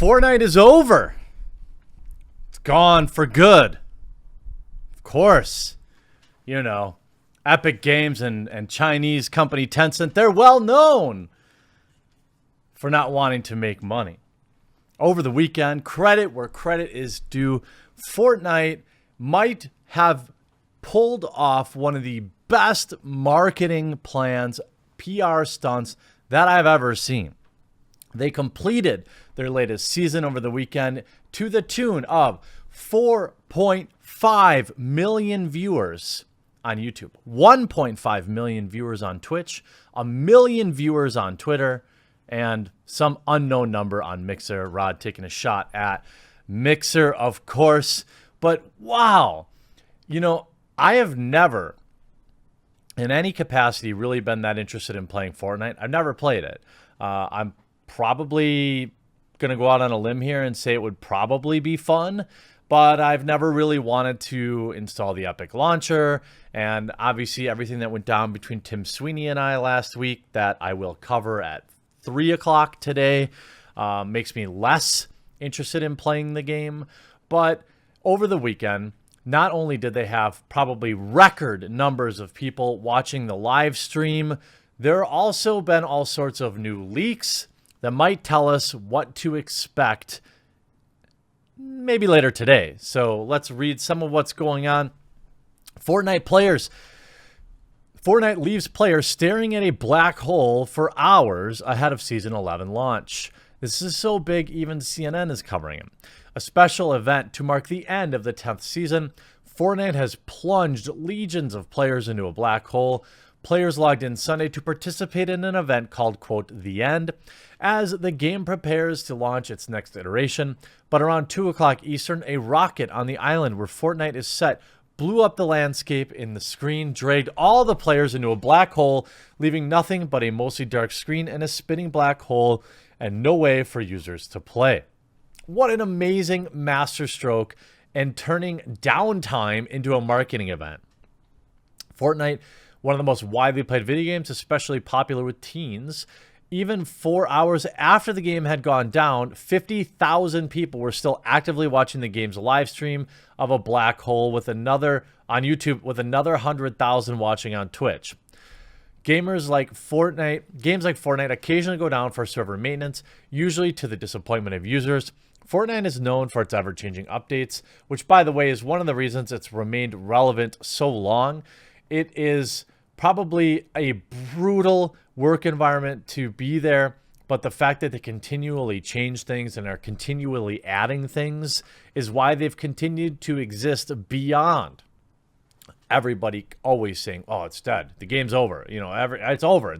Fortnite is over. It's gone for good. Of course, you know, Epic Games and Chinese company Tencent, they're well known for not wanting to make money. Over the weekend, credit where credit is due, Fortnite might have pulled off one of the best marketing plans, PR stunts that I've ever seen. They completed their latest season over the weekend to the tune of 4.5 million viewers on YouTube, 1.5 million viewers on Twitch, 1 million viewers on Twitter, and some unknown number on Mixer. Rod taking a shot at Mixer, of course. But wow, you know, I have never in any capacity really been that interested in playing Fortnite. I've never played it. I'm probably going to go out on a limb here and say it would probably be fun, but I've never really wanted to install the Epic launcher. And obviously everything that went down between Tim Sweeney and I last week that I will cover at 3 o'clock today makes me less interested in playing the game. But over the weekend, not only did they have probably record numbers of people watching the live stream, there have also been all sorts of new leaks that might tell us what to expect maybe later today. So let's read some of what's going on. Fortnite leaves players staring at a black hole for hours ahead of Season 11 launch. This is so big, even CNN is covering it. A special event to mark the end of the 10th season, Fortnite has plunged legions of players into a black hole. Players logged in Sunday to participate in an event called, quote, The End, as the game prepares to launch its next iteration. But around 2 o'clock Eastern, a rocket on the island where Fortnite is set blew up the landscape in the screen, dragged all the players into a black hole, leaving nothing but a mostly dark screen and a spinning black hole and no way for users to play. What an amazing masterstroke and turning downtime into a marketing event. Fortnite, one of the most widely played video games, especially popular with teens. Even 4 hours after the game had gone down, 50,000 people were still actively watching the game's live stream of a black hole with another on YouTube, with another 100,000 watching on Twitch. Games like Fortnite occasionally go down for server maintenance, usually to the disappointment of users. Fortnite is known for its ever-changing updates, which, by the way, is one of the reasons it's remained relevant so long. It is probably a brutal work environment to be there, but the fact that they continually change things and are continually adding things is why they've continued to exist beyond everybody always saying, oh, it's dead, the game's over, you know, it's over.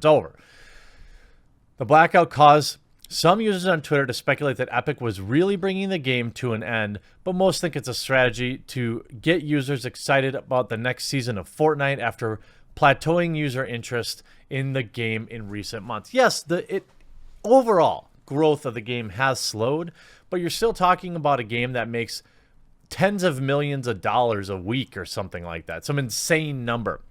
The blackout caused some users on Twitter to speculate that Epic was really bringing the game to an end, but most think it's a strategy to get users excited about the next season of Fortnite after plateauing user interest in the game in recent months. Yes, the overall growth of the game has slowed, but you're still talking about a game that makes tens of millions of dollars a week or something like that. Some insane number.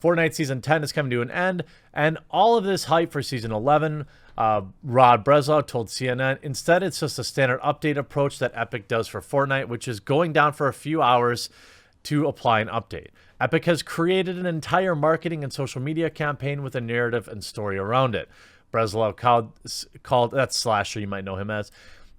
Fortnite Season 10 is coming to an end, and all of this hype for Season 11, Rod Breslau told CNN, instead it's just a standard update approach that Epic does for Fortnite, which is going down for a few hours to apply an update. Epic has created an entire marketing and social media campaign with a narrative and story around it. Breslau called that's Slasher, you might know him as,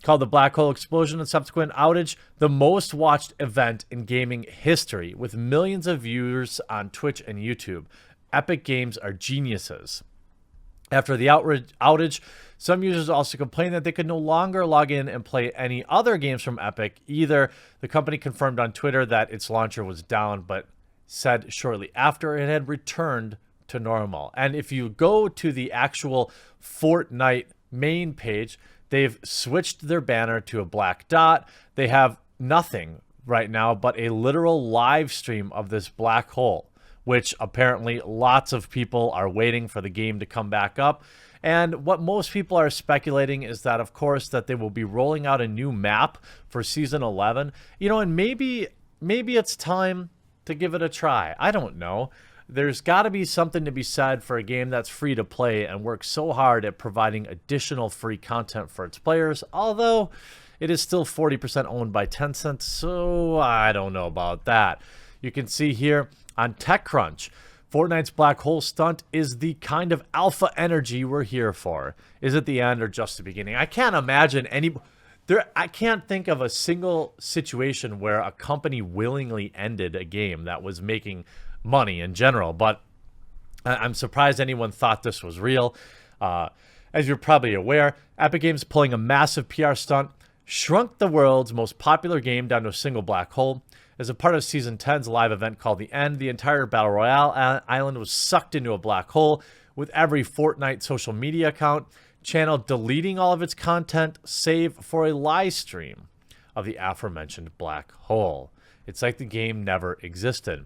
called the black hole explosion and subsequent outage the most watched event in gaming history, with millions of viewers on Twitch and YouTube. Epic Games are geniuses. After the outage, some users also complained that they could no longer log in and play any other games from Epic either. The company confirmed on Twitter that its launcher was down, but said shortly after it had returned to normal. And if you go to the actual Fortnite main page, they've switched their banner to a black dot. They have nothing right now but a literal live stream of this black hole, which apparently lots of people are waiting for the game to come back up. And what most people are speculating is that, of course, that they will be rolling out a new map for Season 11. You know, and maybe it's time to give it a try. I don't know. There's got to be something to be said for a game that's free to play and works so hard at providing additional free content for its players, although it is still 40% owned by Tencent, so I don't know about that. You can see here on TechCrunch, Fortnite's black hole stunt is the kind of alpha energy we're here for. Is it the end or just the beginning? I can't imagine I can't think of a single situation where a company willingly ended a game that was making money in general, but I'm surprised anyone thought this was real. As you're probably aware, Epic Games pulling a massive PR stunt shrunk the world's most popular game down to a single black hole. As a part of Season 10's live event called The End, the entire Battle Royale island was sucked into a black hole, with every Fortnite social media account channel deleting all of its content, save for a live stream of the aforementioned black hole. It's like the game never existed.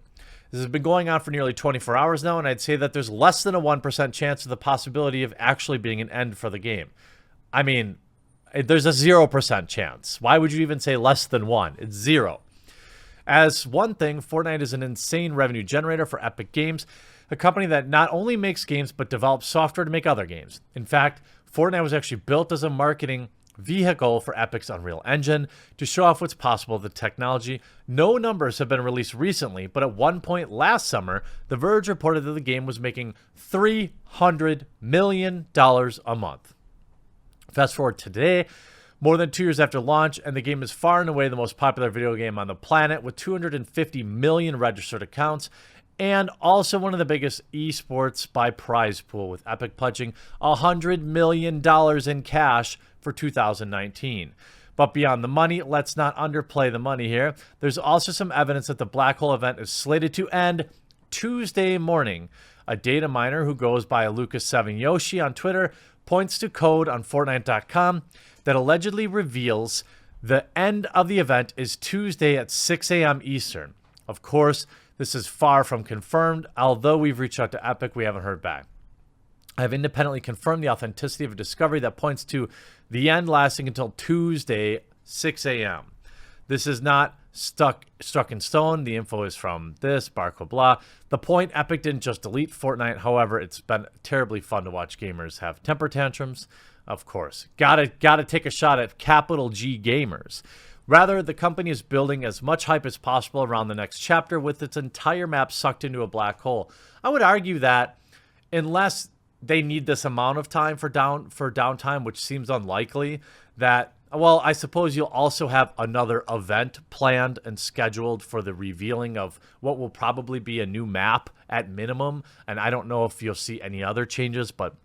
This has been going on for nearly 24 hours now, and I'd say that there's less than a 1% chance of the possibility of actually being an end for the game. I mean, there's a 0% chance. Why would you even say less than 1? It's 0. As one thing, Fortnite is an insane revenue generator for Epic Games, a company that not only makes games but develops software to make other games. In fact, Fortnite was actually built as a marketing vehicle for Epic's Unreal Engine to show off what's possible with the technology. No numbers have been released recently, but at one point last summer, The Verge reported that the game was making $300 million a month. Fast forward to today, more than 2 years after launch, and the game is far and away the most popular video game on the planet with 250 million registered accounts, and also one of the biggest esports by prize pool, with Epic pledging $100 million in cash for 2019. But beyond the money, let's not underplay the money here. There's also some evidence that the Black Hole event is slated to end Tuesday morning. A data miner who goes by Lucas7Yoshi on Twitter points to code on Fortnite.com that allegedly reveals the end of the event is Tuesday at 6 a.m. Eastern. Of course, this is far from confirmed. Although we've reached out to Epic, we haven't heard back. I have independently confirmed the authenticity of a discovery that points to the end lasting until Tuesday, 6 a.m. This is not struck in stone. The info is from this, blah, blah. The point, Epic didn't just delete Fortnite. However, it's been terribly fun to watch gamers have temper tantrums. Of course, gotta take a shot at capital G gamers. Rather, the company is building as much hype as possible around the next chapter with its entire map sucked into a black hole. I would argue that unless they need this amount of time for downtime, which seems unlikely, that, well, I suppose you'll also have another event planned and scheduled for the revealing of what will probably be a new map at minimum. And I don't know if you'll see any other changes, but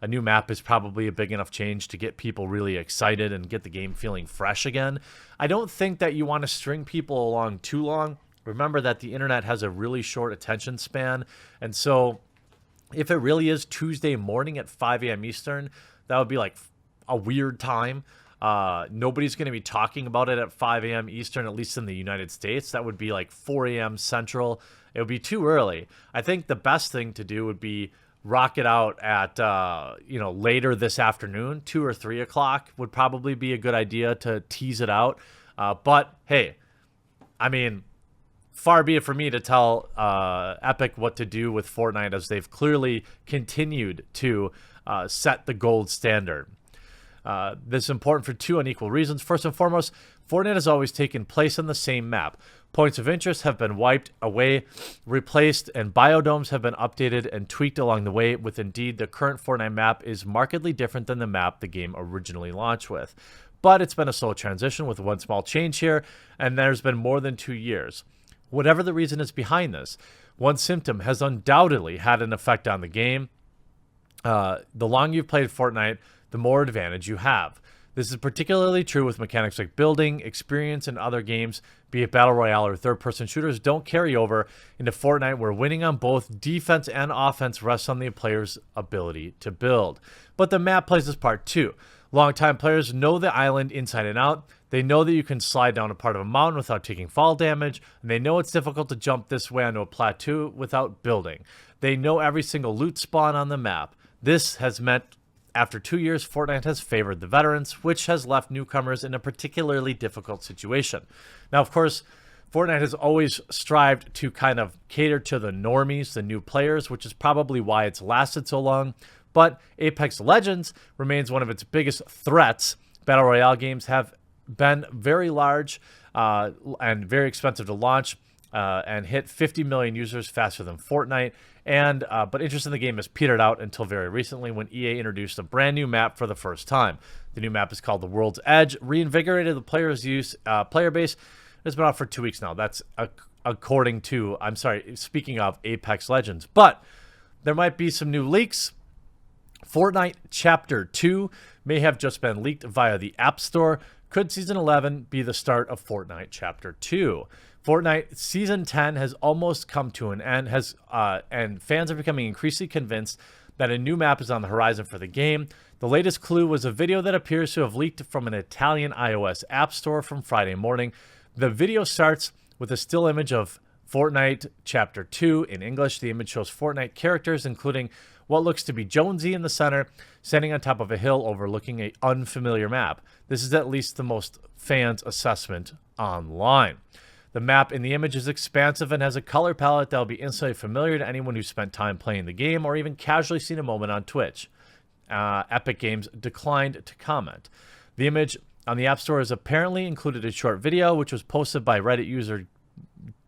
a new map is probably a big enough change to get people really excited and get the game feeling fresh again. I don't think that you want to string people along too long. Remember that the internet has a really short attention span. And so if it really is Tuesday morning at 5 a.m. Eastern, that would be like a weird time. Nobody's going to be talking about it at 5 a.m. Eastern, at least in the United States. That would be like 4 a.m. Central. It would be too early. I think the best thing to do would be rock it out at, later this afternoon. 2 or 3 o'clock would probably be a good idea to tease it out. But hey, I mean, far be it for me to tell Epic what to do with Fortnite, as they've clearly continued to set the gold standard. This is important for two unequal reasons. First and foremost, Fortnite has always taken place on the same map. Points of interest have been wiped away, replaced, and biodomes have been updated and tweaked along the way, with indeed the current Fortnite map is markedly different than the map the game originally launched with. But it's been a slow transition with one small change here, and there's been more than 2 years. Whatever the reason is behind this, one symptom has undoubtedly had an effect on the game. The longer you've played Fortnite, the more advantage you have. This is particularly true with mechanics like building, experience, and other games, be it Battle Royale or third-person shooters, don't carry over into Fortnite, where winning on both defense and offense rests on the player's ability to build. But the map plays this part too. Longtime players know the island inside and out. They know that you can slide down a part of a mountain without taking fall damage, and they know it's difficult to jump this way onto a plateau without building. They know every single loot spawn on the map. This has meant after 2 years, Fortnite has favored the veterans, which has left newcomers in a particularly difficult situation. Now, of course, Fortnite has always strived to kind of cater to the normies, the new players, which is probably why it's lasted so long. But Apex Legends remains one of its biggest threats. Battle Royale games have been very large and very expensive to launch and hit 50 million users faster than Fortnite. But interest in the game has petered out until very recently when EA introduced a brand new map for the first time. The new map is called the World's Edge, reinvigorated the player base. It's been out for 2 weeks now. That's speaking of Apex Legends. But there might be some new leaks. Fortnite Chapter 2 may have just been leaked via the App Store. Could Season 11 be the start of Fortnite Chapter 2? Fortnite Season 10 has almost come to an end, and fans are becoming increasingly convinced that a new map is on the horizon for the game. The latest clue was a video that appears to have leaked from an Italian iOS app store from Friday morning. The video starts with a still image of Fortnite Chapter 2 in English. The image shows Fortnite characters, including what looks to be Jonesy in the center, standing on top of a hill overlooking an unfamiliar map. This is at least the most fans' assessment online. The map in the image is expansive and has a color palette that will be instantly familiar to anyone who spent time playing the game or even casually seen a moment on Twitch. Epic Games declined to comment. The image on the App Store has apparently included a short video, which was posted by Reddit user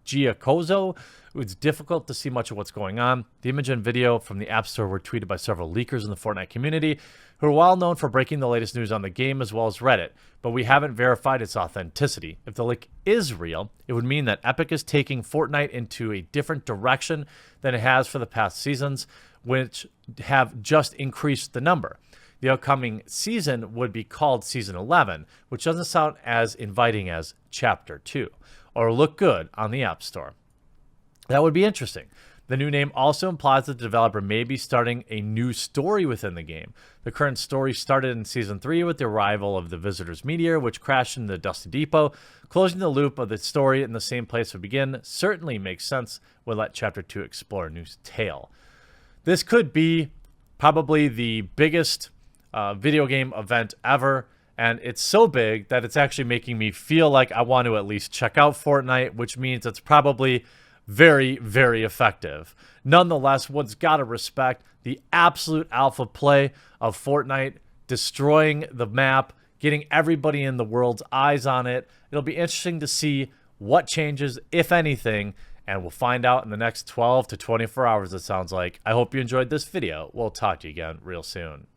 Giacozo. It's difficult to see much of what's going on. The image and video from the App Store were tweeted by several leakers in the Fortnite community who are well known for breaking the latest news on the game as well as Reddit, but we haven't verified its authenticity. If the leak is real, it would mean that Epic is taking Fortnite into a different direction than it has for the past seasons, which have just increased the number. The upcoming season would be called Season 11, which doesn't sound as inviting as Chapter 2, or look good on the App Store. That would be interesting. The new name also implies that the developer may be starting a new story within the game. The current story started in Season 3 with the arrival of the Visitor's Meteor, which crashed into the Dusty Depot. Closing the loop of the story in the same place would begin certainly makes sense when let Chapter 2 explore a new tale. This could be probably the biggest video game event ever, and it's so big that it's actually making me feel like I want to at least check out Fortnite, which means it's probably very, very effective. Nonetheless, one's got to respect the absolute alpha play of Fortnite, destroying the map, getting everybody in the world's eyes on it. It'll be interesting to see what changes, if anything, and we'll find out in the next 12 to 24 hours, it sounds like. I hope you enjoyed this video. We'll talk to you again real soon.